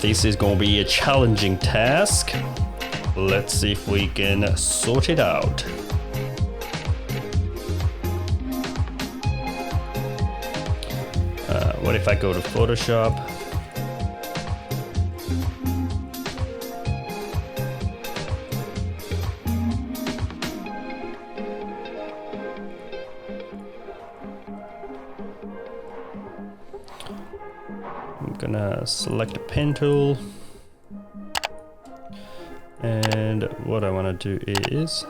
This is gonna be a challenging task. Let's see if we can sort it out. What if I go to Photoshop? I'm gonna select a pen tool. And what I want to do is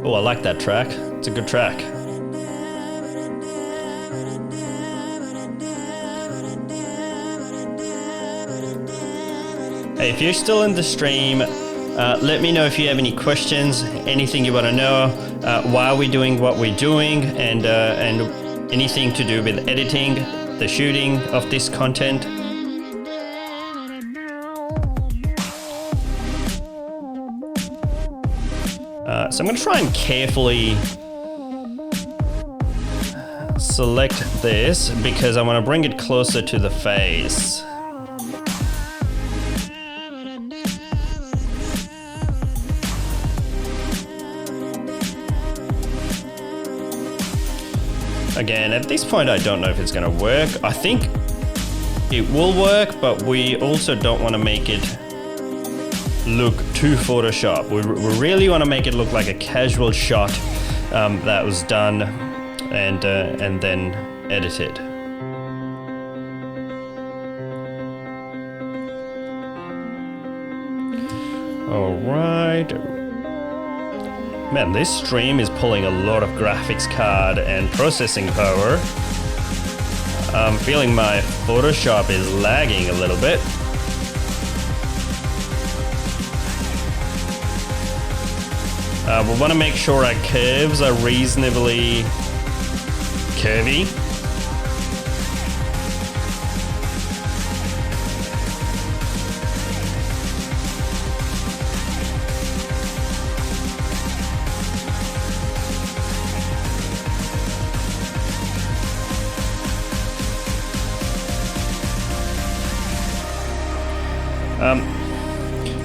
oh, I like that track. It's a good track. Hey, if you're still in the stream, let me know if you have any questions, anything you want to know, why we're doing what we're doing, and anything to do with editing, the shooting of this content. So I'm going to try and carefully select this because I want to bring it closer to the face. Again, at this point, I don't know if it's going to work. I think it will work, but we also don't want to make it look too Photoshop. We really want to make it look like a casual shot that was done and then edited. All right. Man, this stream is pulling a lot of graphics card and processing power. I'm feeling my Photoshop is lagging a little bit. We want to make sure our curves are reasonably curvy.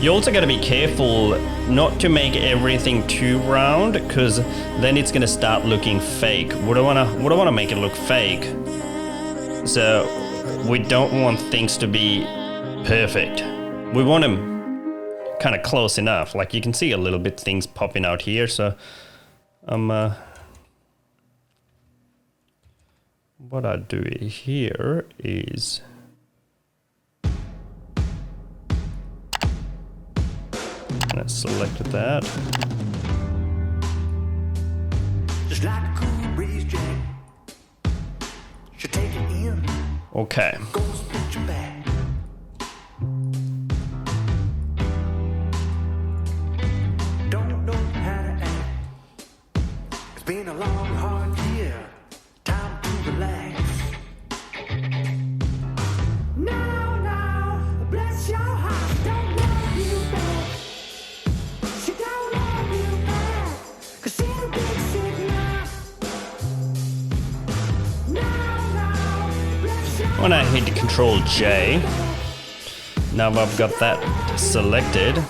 You also got to be careful not to make everything too round, because then it's gonna start looking fake. We don't wanna make it look fake. So we don't want things to be perfect. We want them kind of close enough. Like you can see a little bit things popping out here. So what I do here is I selected that. Just like a cool breeze, Jack. Should take it in. Okay. Go split your back. Don't know how to act. It's been a long, hard year. Time to relax. Now, bless your heart. Don't love you back. When I hit Control J, now I've got that selected.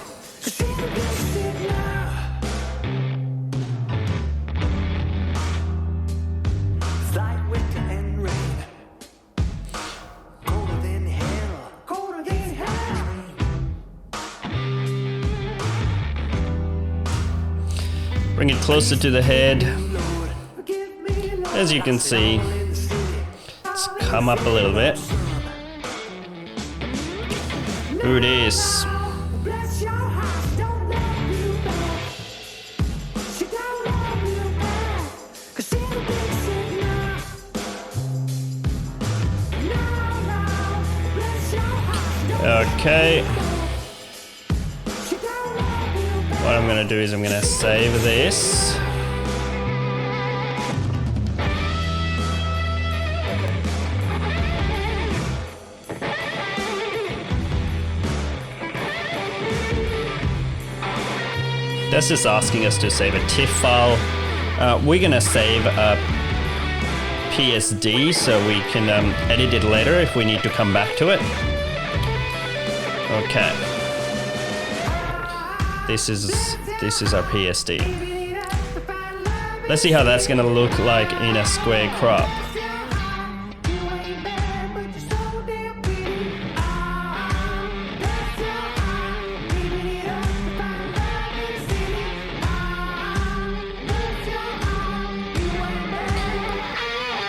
Bring it closer to the head. As you can see, it's come up a little bit. Here it is. Okay. What I'm gonna do is I'm gonna save this. That's just asking us to save a TIFF file. We're gonna save a PSD so we can edit it later if we need to come back to it. Okay. This is our PSD. Let's see how that's gonna look like in a square crop.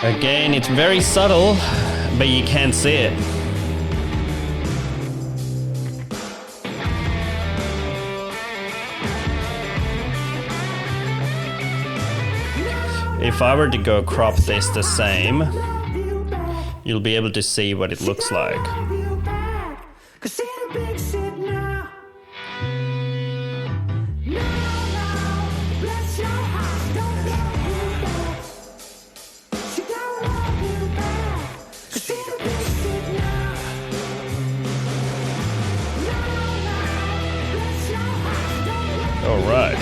Again, it's very subtle, but you can't see it. If I were to go crop this the same, you'll be able to see what it looks like. All right.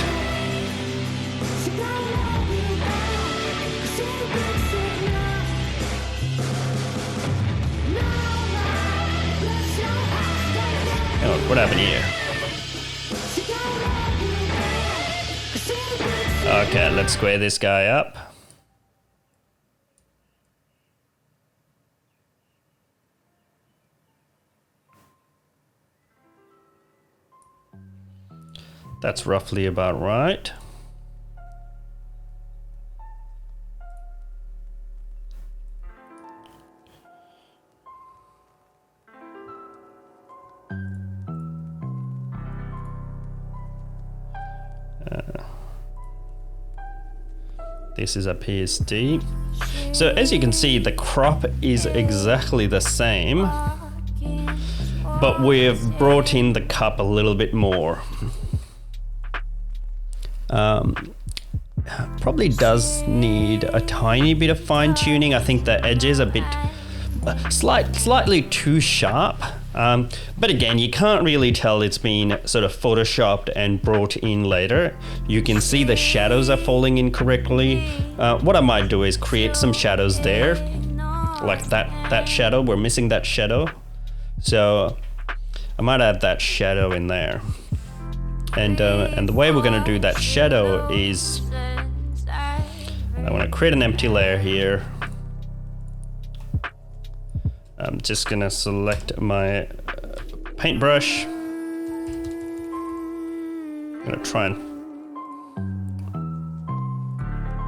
Oh, what happened here? Okay, let's square this guy up. That's roughly about right. This is a PSD. So as you can see, the crop is exactly the same, but we've brought in the cup a little bit more. Probably does need a tiny bit of fine tuning. I think the edges are a bit slightly too sharp. But again, you can't really tell it's been sort of photoshopped and brought in later. You can see the shadows are falling in correctly. What I might do is create some shadows there, like that shadow. We're missing that shadow, so I might add that shadow in there. And the way we're gonna do that shadow is I want to create an empty layer here. I'm just gonna select my paintbrush. I'm gonna try and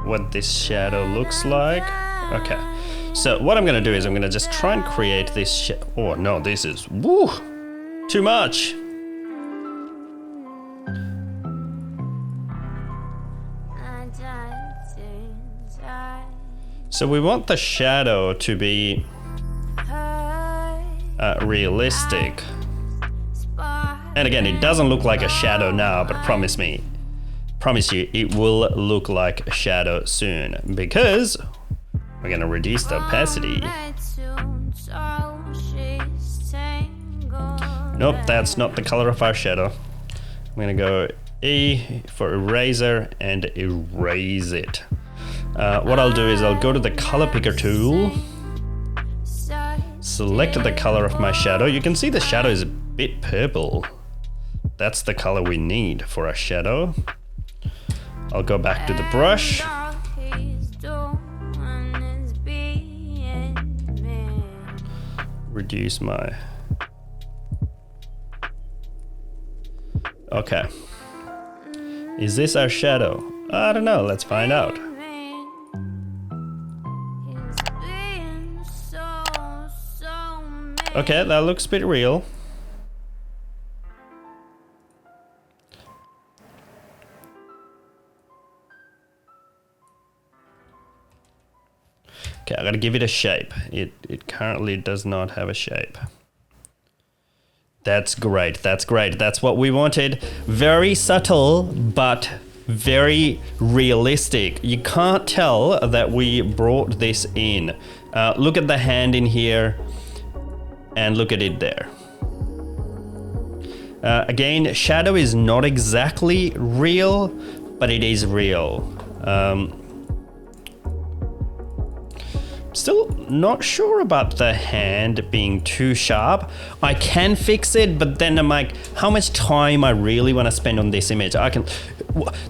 what this shadow looks like. Okay, so what I'm gonna do is I'm gonna just try and create this oh no, this is woo too much. So we want the shadow to be realistic. And again, it doesn't look like a shadow now, but promise you, it will look like a shadow soon because we're gonna reduce the opacity. Nope, that's not the color of our shadow. I'm gonna go E for eraser and erase it. What I'll do is I'll go to the color picker tool, select the color of my shadow. You can see the shadow is a bit purple. That's the color we need for our shadow. I'll go back to the brush. Reduce my... Okay. Is this our shadow? I don't know, let's find out. Okay, that looks a bit real. Okay, I gotta give it a shape. It currently does not have a shape. That's great, that's great. That's what we wanted. Very subtle, but very realistic. You can't tell that we brought this in. Look at the hand in here and look at it there. Again, shadow is not exactly real, but it is real. Still not sure about the hand being too sharp. I can fix it, but then I'm like, how much time I really want to spend on this image?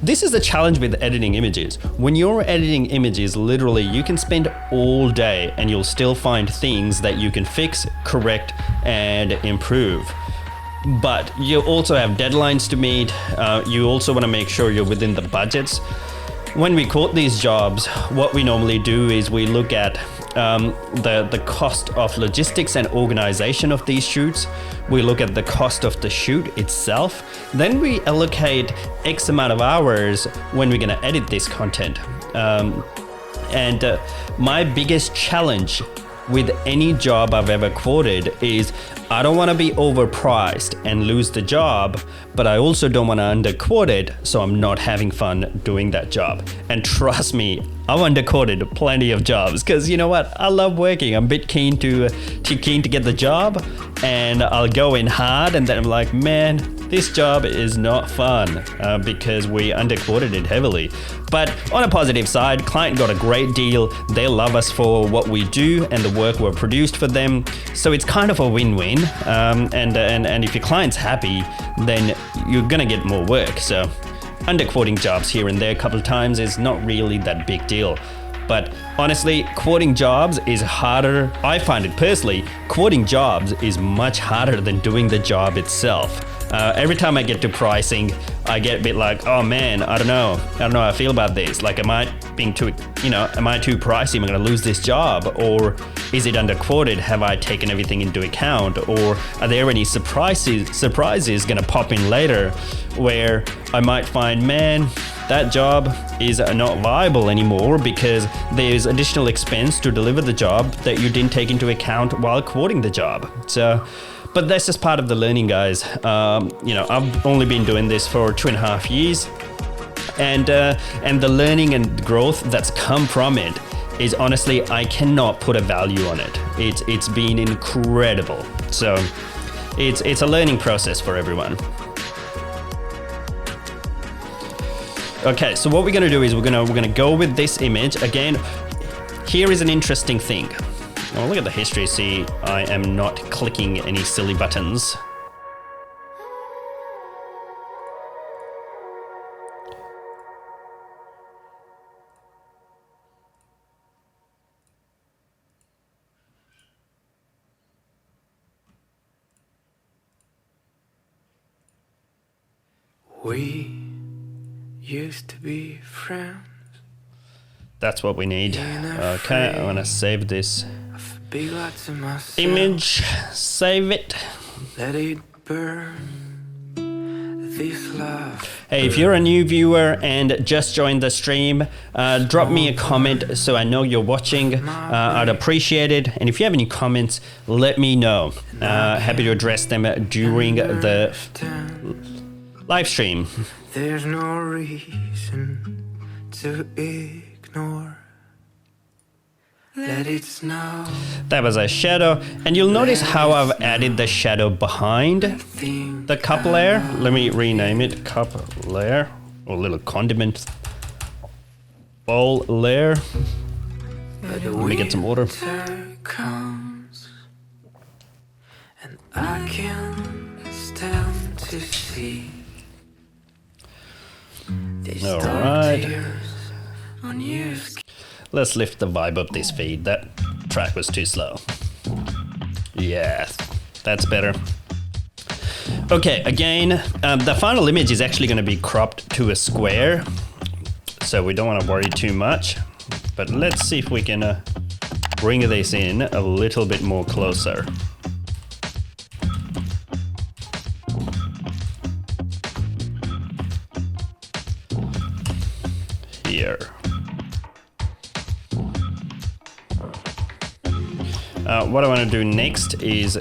This is the challenge with editing images. When you're editing images, literally you can spend all day and you'll still find things that you can fix, correct, and improve. But you also have deadlines to meet. You also want to make sure you're within the budgets. When we quote these jobs, what we normally do is we look at the cost of logistics and organization of these shoots. We look at the cost of the shoot itself. Then we allocate X amount of hours when we're gonna edit this content. My biggest challenge with any job I've ever quoted is I don't want to be overpriced and lose the job, but I also don't want to underquote it, so I'm not having fun doing that job. And trust me, I've underquoted plenty of jobs because you know what? I love working. I'm a bit keen to get the job, and I'll go in hard, and then I'm like, man, this job is not fun because we underquoted it heavily. But on a positive side, client got a great deal. They love us for what we do and the work we've produced for them. So it's kind of a win-win. And if your client's happy, then you're gonna get more work. So underquoting jobs here and there a couple of times is not really that big deal. But honestly, quoting jobs is harder. I find it personally, quoting jobs is much harder than doing the job itself. Every time I get to pricing, I get a bit like, oh man, I don't know how I feel about this. Like, am I too pricey? Am I gonna lose this job? Or is it underquoted? Have I taken everything into account? Or are there any surprises gonna pop in later where I might find, man, that job is not viable anymore because there's additional expense to deliver the job that you didn't take into account while quoting the job. But that's just part of the learning, guys. I've only been doing this for 2.5 years, and the learning and growth that's come from it is honestly, I cannot put a value on it. It's been incredible. So it's a learning process for everyone. Okay, so what we're gonna do is we're gonna go with this image again. Here is an interesting thing. Oh, look at the history. See, I am not clicking any silly buttons. We used to be friends. That's what we need. Okay, I'm gonna save this image. Save it. Let it burn. This love. Hey, if you're a new viewer and just joined the stream, drop me a comment so I know you're watching. I'd appreciate it. And if you have any comments, let me know. Happy to address them during the live stream. There's no reason to ignore. Let it snow. That was a shadow, and you'll notice how I've added the shadow behind the cup layer. Let me rename it cup layer, or little condiment bowl layer. Let me get some water. Comes, and I can stand to see. All right. Let's lift the vibe of this feed. That track was too slow. Yeah, that's better. Okay, again, the final image is actually going to be cropped to a square, so we don't want to worry too much. But let's see if we can bring this in a little bit more closer. Here. What I want to do next is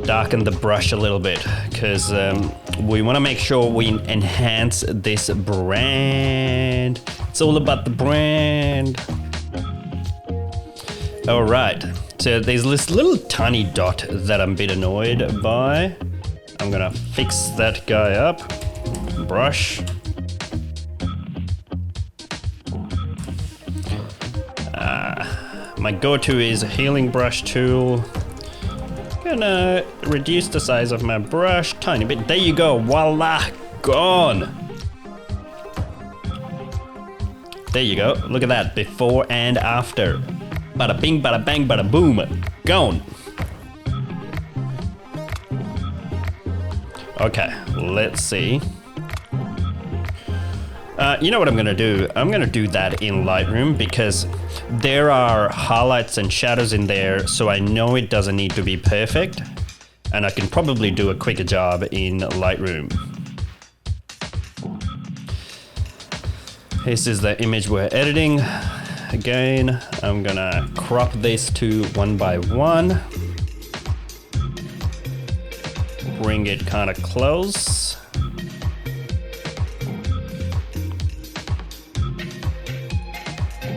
darken the brush a little bit because we want to make sure we enhance this brand. It's all about the brand. All right, So there's this little tiny dot that I'm a bit annoyed by. I'm gonna fix that guy up. Brush. My go-to is a healing brush tool. Gonna reduce the size of my brush tiny bit. There you go, voila, gone. There you go, look at that, before and after. Bada bing, bada bang, bada boom, gone. Okay, let's see. You know what I'm gonna do? I'm gonna do that in Lightroom because there are highlights and shadows in there, so I know it doesn't need to be perfect, and I can probably do a quicker job in Lightroom. This is the image we're editing. Again, I'm gonna crop this to 1 by 1. Bring it kind of close.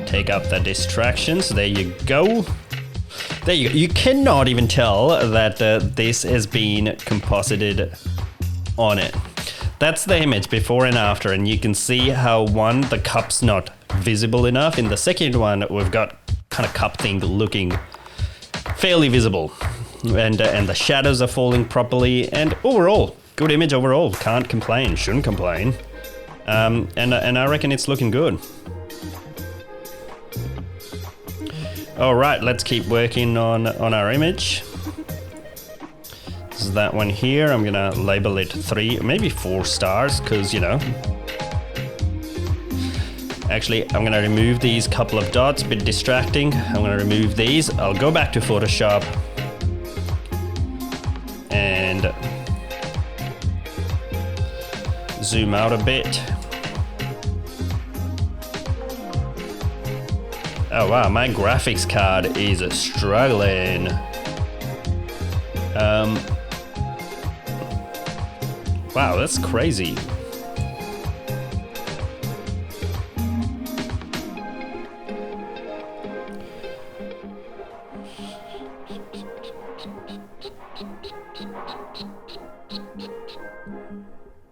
Take out the distractions. There you go. There you go. You cannot even tell that this has been composited on it. That's the image before and after, and you can see how one, the cup's not visible enough. In the second one, we've got kind of cup thing looking fairly visible, and the shadows are falling properly. And overall, good image overall. Can't complain. Shouldn't complain. And I reckon it's looking good. All right, let's keep working on our image. This is that one here. I'm gonna label it 3, maybe 4 stars, because, you know. Actually, I'm gonna remove these couple of dots, a bit distracting. I'm gonna remove these. I'll go back to Photoshop and zoom out a bit. Oh wow, my graphics card is struggling. Wow, that's crazy.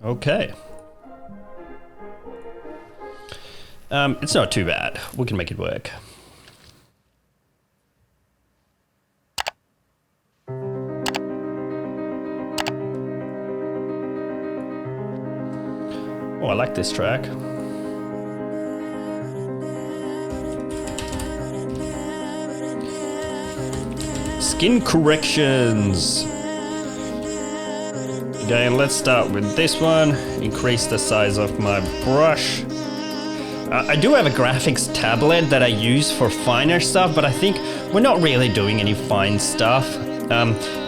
Okay. It's not too bad. We can make it work. Oh, I like this track. Skin corrections. Again, let's start with this one. Increase the size of my brush. I do have a graphics tablet that I use for finer stuff, but I think we're not really doing any fine stuff.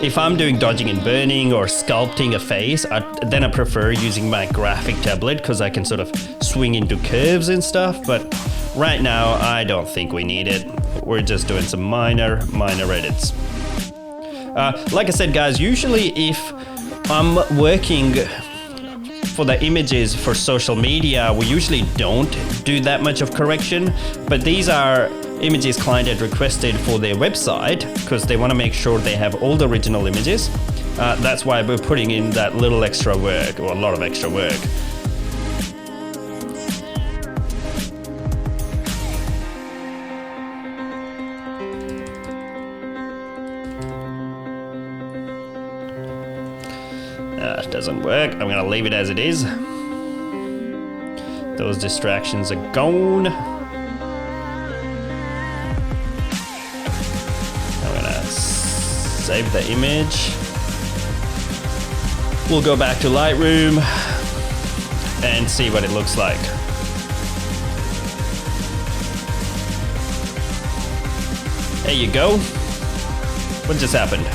If I'm doing dodging and burning or sculpting a face, then I prefer using my graphic tablet because I can sort of swing into curves and stuff. But right now, I don't think we need it. We're just doing some minor edits. Like I said, guys, usually if I'm working for the images for social media, we usually don't do that much of correction, but these are images client had requested for their website because they want to make sure they have all the original images. That's why we're putting in that little extra work, or a lot of extra work. That doesn't work. I'm gonna leave it as it is. Those distractions are gone. I'm gonna save the image. We'll go back to Lightroom and see what it looks like. There you go. What just happened?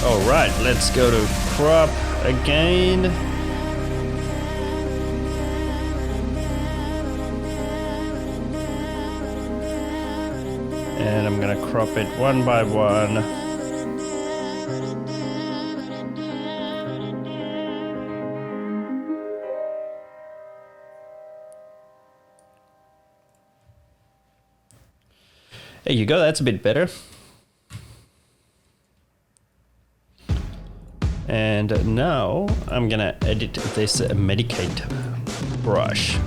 All right, let's go to crop again. And I'm gonna crop it one by one. There you go, that's a bit better. And now I'm gonna edit this Medicate brush.